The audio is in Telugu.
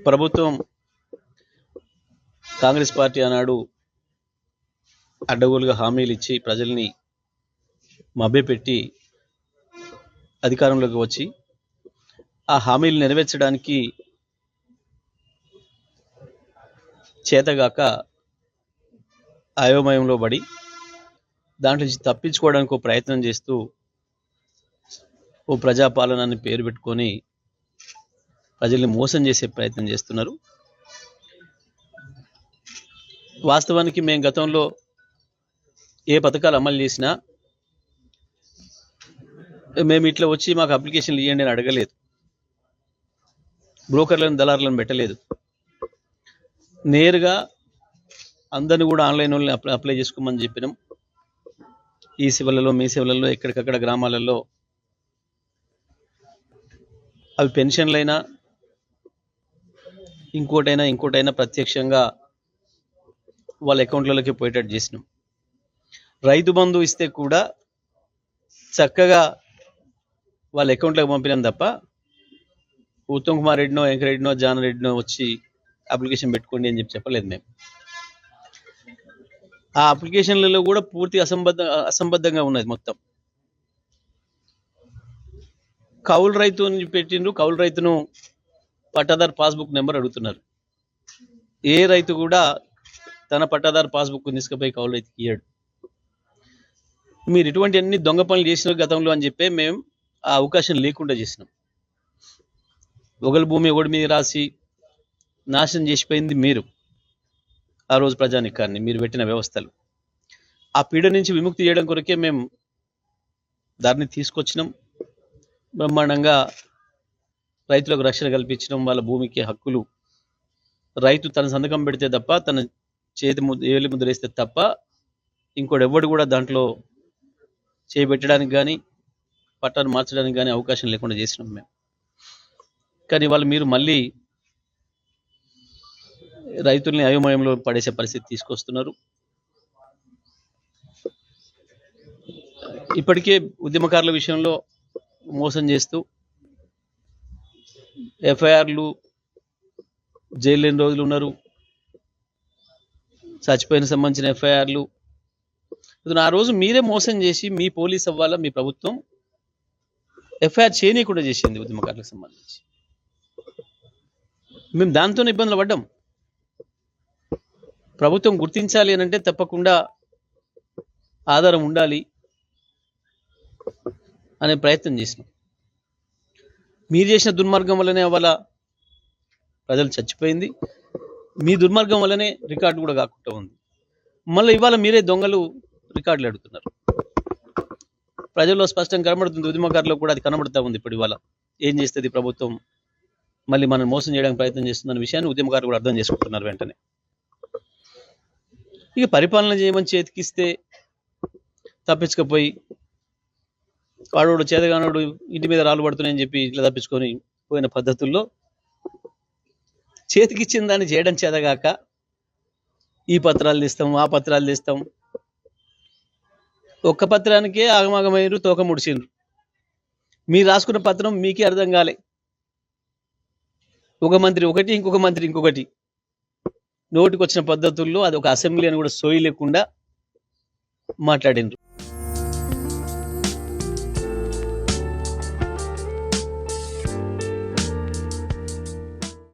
ప్రభుత్వం కాంగ్రెస్ పార్టీ ఆనాడు అడ్డగోలుగా హామీలు ఇచ్చి ప్రజల్ని మభ్యపెట్టి అధికారంలోకి వచ్చి ఆ హామీలు నెరవేర్చడానికి చేతగాక అయోమయంలో పడి దాంట్లో నుంచి తప్పించుకోవడానికి ఒక ప్రయత్నం చేస్తూ ఓ ప్రజాపాలనని పేరు పెట్టుకొని ప్రజల్ని మోసం చేసే ప్రయత్నం చేస్తున్నారు. వాస్తవానికి మేము గతంలో ఏ పథకాలు అమలు చేసినా మేము ఇట్లా వచ్చి మాకు అప్లికేషన్లు ఇవ్వండి అని అడగలేదు, బ్రోకర్లను దళారులను పెట్టలేదు. నేరుగా అందరిని కూడా ఆన్లైన్ వాళ్ళని అప్లై చేసుకోమని చెప్పినాం. ఈ సేవలలో మీ సేవలలో ఎక్కడికక్కడ గ్రామాలలో అవి పెన్షన్లైనా ఇంకోటైనా ప్రత్యక్షంగా వాళ్ళ అకౌంట్లలోకి పోయేటట్టు చేసినాం. రైతు బంధు ఇస్తే కూడా చక్కగా వాళ్ళ అకౌంట్లోకి పంపినాం తప్ప ఉత్తమ్ కుమార్ రెడ్డినో వెంకరెడ్డినో జాన్ రెడ్డినో వచ్చి అప్లికేషన్ పెట్టుకోండి అని చెప్పలేదు. మేము ఆ అప్లికేషన్లలో కూడా పూర్తి అసంబద్ధంగా ఉన్నది. మొత్తం కౌలు రైతు అని పెట్టిండ్రు. కౌలు రైతును పట్టాదారు పాస్బుక్ నెంబర్ అడుగుతున్నారు. ఏ రైతు కూడా తన పట్టాదారు పాస్బుక్ తీసుకుపోయి కౌలు రైతుకి ఇయ్యాడు. మీరు ఇటువంటి అన్ని దొంగ పనులు చేసిన గతంలో అని చెప్పి మేము ఆ అవకాశం లేకుండా చేసినాం. ఒకరి భూమి ఒకటి మీద రాసి నాశనం చేసిపోయింది మీరు. ఆ రోజు ప్రజానికాన్ని మీరు పెట్టిన వ్యవస్థలు ఆ పీడ నుంచి విముక్తి చేయడం కొరకే మేము దాన్ని తీసుకొచ్చినాం. బ్రహ్మాండంగా రైతులకు రక్షణ కల్పించడం, వాళ్ళ భూమికి హక్కులు, రైతు తన సంతకం పెడితే తప్ప, తన చేతి ఏలి ముద్ర వేస్తే తప్ప ఇంకోటి ఎవడు కూడా దాంట్లో చేపెట్టడానికి కానీ పట్టాను మార్చడానికి కానీ అవకాశం లేకుండా చేసినాం మేము. కానీ వాళ్ళు మీరు మళ్ళీ రైతుల్ని అయోమయంలో పడేసే పరిస్థితి తీసుకొస్తున్నారు. ఇప్పటికే ఉద్యమకారుల విషయంలో మోసం చేస్తూ ఎఫ్ఐఆర్లు, జైలు లేని రోజులు ఉన్నారు, చచ్చిపోయిన సంబంధించిన ఎఫ్ఐఆర్లు. ఆ రోజు మీరే మోసం చేసి మీ పోలీస్ అవ్వాలా, మీ ప్రభుత్వం ఎఫ్ఐఆర్ చేయనీయకుండా చేసింది ఉద్యమకారులకు సంబంధించి. మేము దాంతోనే ఇబ్బందులు పడ్డాం. ప్రభుత్వం గుర్తించాలి అని అంటే తప్పకుండా ఆధారం ఉండాలి అనే ప్రయత్నం చేసినాం. మీరు చేసిన దుర్మార్గం వల్లనే అవ్వాల ప్రజలు చచ్చిపోయింది, మీ దుర్మార్గం వల్లనే రికార్డు కూడా కాకుండా ఉంది. మళ్ళీ ఇవాళ మీరే దొంగలు రికార్డులు అడుగుతున్నారు. ప్రజల్లో స్పష్టంగా కనబడుతుంది, ఉద్యమకారులు కూడా అది కనబడుతూ ఉంది. ఇప్పుడు ఇవాళ ఏం చేస్తుంది ప్రభుత్వం, మళ్ళీ మనం మోసం చేయడానికి ప్రయత్నం చేస్తుందన్న విషయాన్ని ఉద్యమకారులు కూడా అర్థం చేసుకుంటున్నారు వెంటనే. ఇక పరిపాలన చేయమని చేతికిస్తే తప్పించుకపోయి వాడోడు చేతగానోడు ఇంటి మీద రాళ్ళు పడుతున్నాయని చెప్పి ఇట్లా తప్పించుకొని పోయిన పద్ధతుల్లో చేతికిచ్చిన దాన్ని చేయడం చేతగాక ఈ పత్రాలు తీస్తాం, ఆ పత్రాలు తీస్తాం, ఒక్క పత్రానికే ఆగమాగమైరు, తోక ముడిచిండ్రు. మీరు రాసుకున్న పత్రం మీకే అర్థం కాలే. ఒక మంత్రి ఒకటి, ఇంకొక మంత్రి ఇంకొకటి, నోటికి వచ్చిన పద్ధతుల్లో అది ఒక అసెంబ్లీ అని కూడా సోయి లేకుండా మాట్లాడిండ్రు.